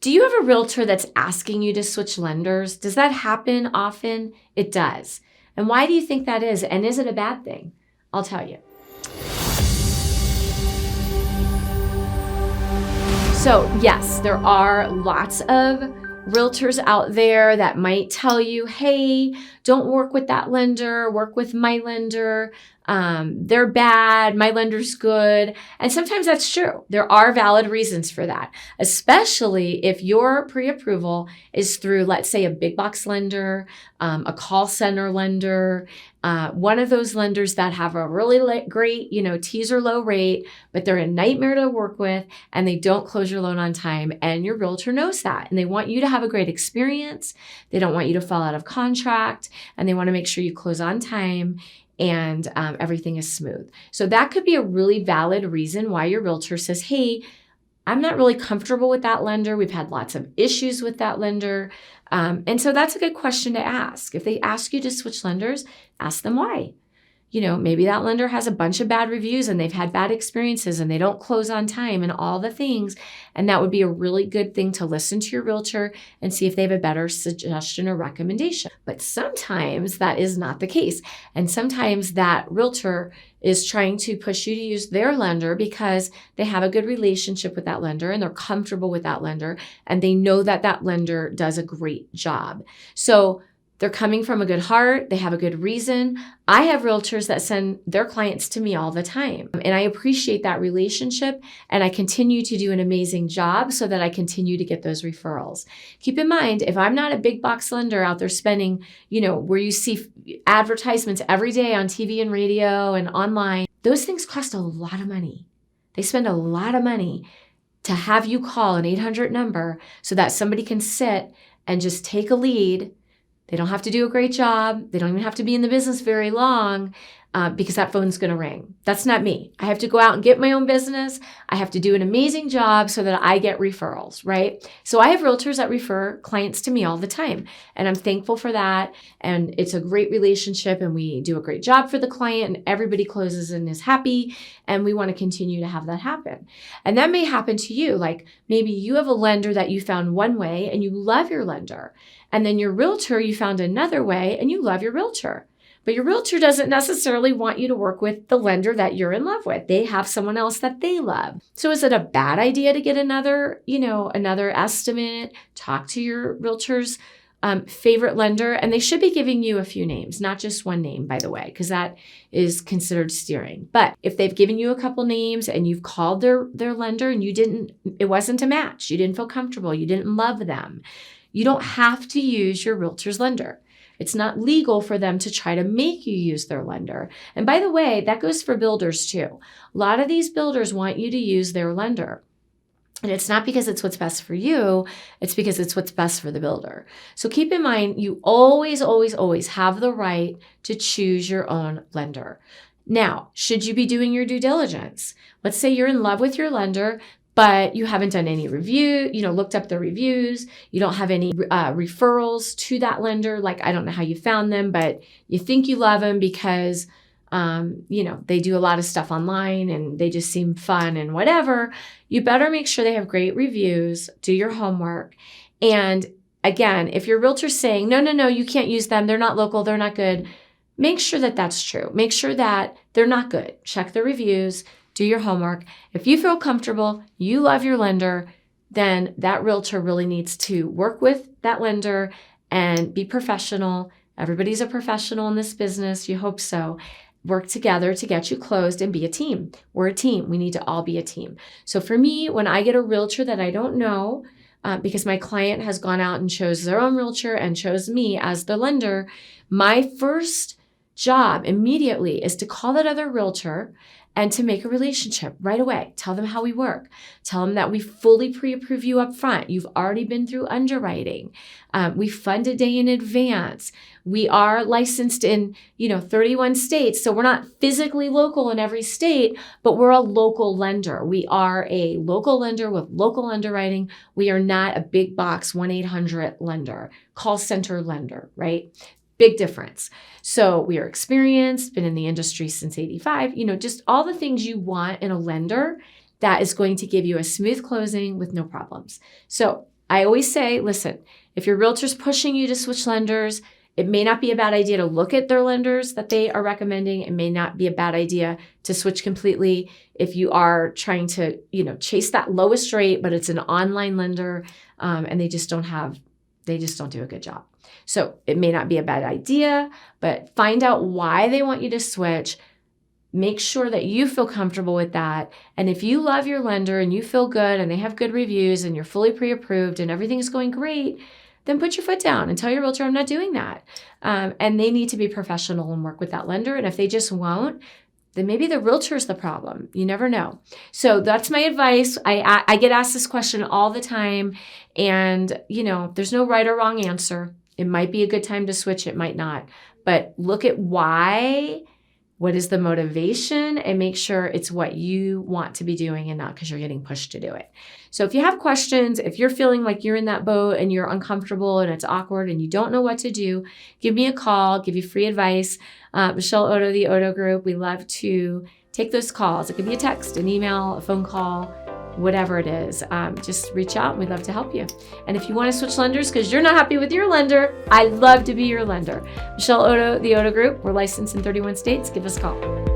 Do you have a realtor that's asking you to switch lenders? Does that happen often? It does. And why do you think that is? And is it a bad thing? I'll tell you. So yes, there are lots of realtors out there that might tell you, hey, don't work with that lender, work with my lender. They're bad, my lender's good. And sometimes that's true. There are valid reasons for that, especially if your pre-approval is through, let's say, a big box lender, a call center lender, one of those lenders that have a really great, teaser low rate, but they're a nightmare to work with and they don't close your loan on time. And your realtor knows that. And they want you to have a great experience. They don't want you to fall out of contract, and they want to make sure you close on time and everything is smooth. So that could be a really valid reason why your realtor says, hey, I'm not really comfortable with that lender. We've had lots of issues with that lender. And so that's a good question to ask. If they ask you to switch lenders, ask them why. Maybe that lender has a bunch of bad reviews and they've had bad experiences and they don't close on time and all the things. And that would be a really good thing to listen to your realtor and see if they have a better suggestion or recommendation. But sometimes that is not the case. And sometimes that realtor is trying to push you to use their lender because they have a good relationship with that lender and they're comfortable with that lender and they know that that lender does a great job. So they're coming from a good heart. They have a good reason. I have realtors that send their clients to me all the time. And I appreciate that relationship. And I continue to do an amazing job so that I continue to get those referrals. Keep in mind, if I'm not a big box lender out there spending, where you see advertisements every day on TV and radio and online, those things cost a lot of money. They spend a lot of money to have you call an 800 number so that somebody can sit and just take a lead. They don't have to do a great job. They don't even have to be in the business very long because that phone's going to ring. That's not me. I have to go out and get my own business. I have to do an amazing job so that I get referrals, right? So I have realtors that refer clients to me all the time, and I'm thankful for that. And it's a great relationship, and we do a great job for the client, and everybody closes and is happy, and we want to continue to have that happen. And that may happen to you. Like maybe you have a lender that you found one way and you love your lender. And then your realtor, you found another way and you love your realtor. But your realtor doesn't necessarily want you to work with the lender that you're in love with. They have someone else that they love. So is it a bad idea to get another estimate? Talk to your realtor's favorite lender, and they should be giving you a few names, not just one name, by the way, because that is considered steering. But if they've given you a couple names and you've called their lender and it wasn't a match, you didn't feel comfortable, you didn't love them, you don't have to use your realtor's lender. It's not legal for them to try to make you use their lender. And by the way, that goes for builders too. A lot of these builders want you to use their lender. And it's not because it's what's best for you, it's because it's what's best for the builder. So keep in mind, you always, always, always have the right to choose your own lender. Now, should you be doing your due diligence? Let's say you're in love with your lender, but you haven't done any review, looked up the reviews. You don't have any referrals to that lender. Like, I don't know how you found them, but you think you love them because, they do a lot of stuff online and they just seem fun and whatever. You better make sure they have great reviews, do your homework. And again, if your realtor's saying, no, you can't use them, they're not local, they're not good, make sure that that's true. Make sure that they're not good. Check the reviews. Do your homework. If you feel comfortable, you love your lender, then that realtor really needs to work with that lender and be professional. Everybody's a professional in this business. You hope so. Work together to get you closed and be a team. We're a team. We need to all be a team. So for me, when I get a realtor that I don't know, because my client has gone out and chose their own realtor and chose me as the lender, my first job immediately is to call that other realtor and to make a relationship right away. Tell them how we work. Tell them that we fully pre-approve you up front. You've already been through underwriting. We fund a day in advance. We are licensed in 31 states. So we're not physically local in every state, but we're a local lender. We are a local lender with local underwriting. We are not a big box 1-800 lender, call center lender, right? Big difference. So we are experienced, been in the industry since 85, just all the things you want in a lender that is going to give you a smooth closing with no problems. So I always say, listen, if your realtor's pushing you to switch lenders, it may not be a bad idea to look at their lenders that they are recommending. It may not be a bad idea to switch completely if you are trying to, chase that lowest rate, but it's an online lender, and they just don't do a good job. So it may not be a bad idea, but find out why they want you to switch. Make sure that you feel comfortable with that. And if you love your lender and you feel good and they have good reviews and you're fully pre-approved and everything's going great, then put your foot down and tell your realtor, I'm not doing that. And they need to be professional and work with that lender. And if they just won't, then maybe the realtor's the problem. You never know. So that's my advice. I get asked this question all the time. And, there's no right or wrong answer. It might be a good time to switch. It might not. But look at why. What is the motivation, and make sure it's what you want to be doing and not because you're getting pushed to do it. So if you have questions, if you're feeling like you're in that boat and you're uncomfortable and it's awkward and you don't know what to do, give me a call, give you free advice. Michelle.oddo, the Oddo Group, we love to take those calls. It could be a text, an email, a phone call, whatever it is. Just reach out and we'd love to help you. And if you want to switch lenders because you're not happy with your lender, I'd love to be your lender. Michelle.oddo, the Oddo Group. We're licensed in 31 states. Give us a call.